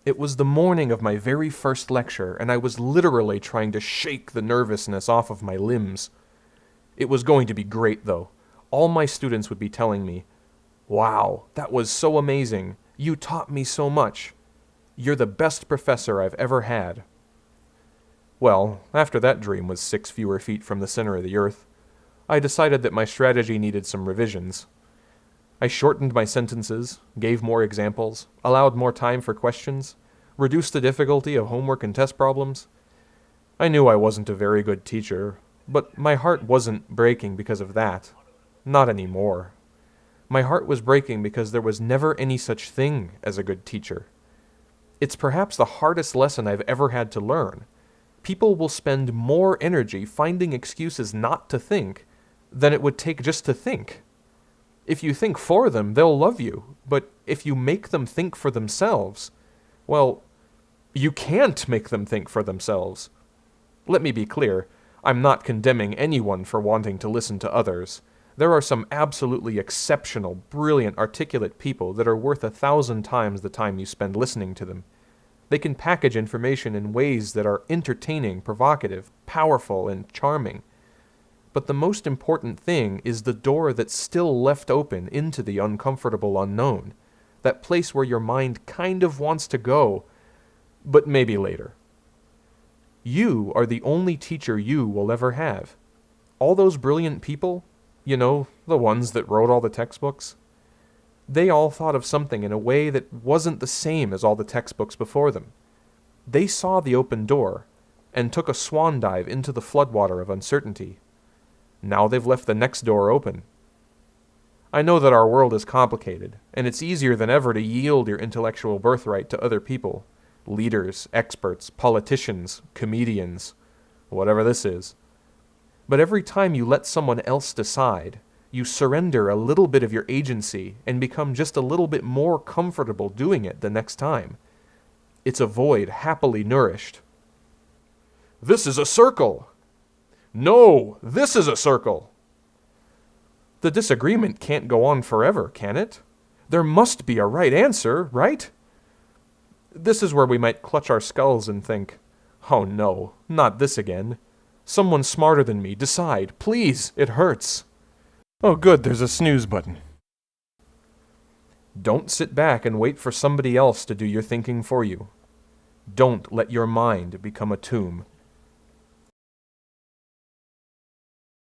It was the morning of my very first lecture, and I was literally trying to shake the nervousness off of my limbs. It was going to be great, though. All my students would be telling me, "Wow, that was so amazing. You taught me so much. You're the best professor I've ever had." Well, after that dream was 6 fewer feet from the center of the earth, I decided that my strategy needed some revisions. I shortened my sentences, gave more examples, allowed more time for questions, reduced the difficulty of homework and test problems. I knew I wasn't a very good teacher, but my heart wasn't breaking because of that. Not anymore. My heart was breaking because there was never any such thing as a good teacher. It's perhaps the hardest lesson I've ever had to learn. People will spend more energy finding excuses not to think than it would take just to think. If you think for them, they'll love you, but if you make them think for themselves, well, you can't make them think for themselves. Let me be clear, I'm not condemning anyone for wanting to listen to others. There are some absolutely exceptional, brilliant, articulate people that are worth 1,000 times the time you spend listening to them. They can package information in ways that are entertaining, provocative, powerful, and charming. But the most important thing is the door that's still left open into the uncomfortable unknown, that place where your mind kind of wants to go, but maybe later. You are the only teacher you will ever have. All those brilliant people, the ones that wrote all the textbooks, they all thought of something in a way that wasn't the same as all the textbooks before them. They saw the open door and took a swan dive into the floodwater of uncertainty. Now they've left the next door open. I know that our world is complicated, and it's easier than ever to yield your intellectual birthright to other people, leaders, experts, politicians, comedians, whatever this is. But every time you let someone else decide, you surrender a little bit of your agency and become just a little bit more comfortable doing it the next time. It's a void happily nourished. This is a circle! No, this is a circle! The disagreement can't go on forever, can it? There must be a right answer, right? This is where we might clutch our skulls and think, "Oh no, not this again. Someone smarter than me, decide, please, it hurts." Oh good, there's a snooze button. Don't sit back and wait for somebody else to do your thinking for you. Don't let your mind become a tomb.